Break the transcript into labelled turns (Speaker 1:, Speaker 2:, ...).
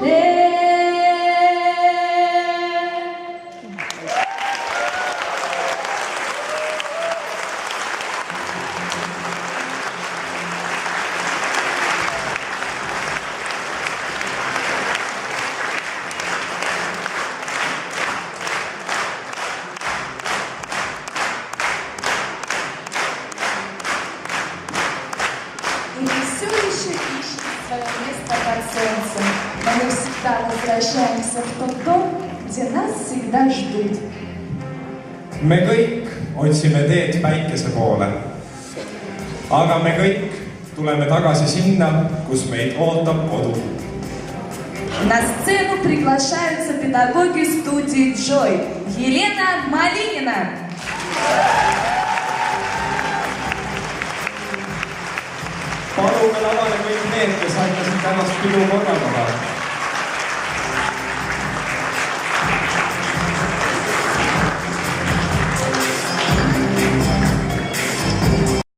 Speaker 1: И все еще ищет свое место под солнцем. Но мы всегда возвращаемся в тот дом, где нас всегда ждут.
Speaker 2: Me kõik otsime teed päikese poole. Aga me kõik tuleme tagasi sinna, kus meid ootab kodu.
Speaker 1: На сцену приглашаются педагоги студии Джой. Елена Малинина.
Speaker 2: Palume lavale kõik need, kes aitasid tänast pidu korraldada.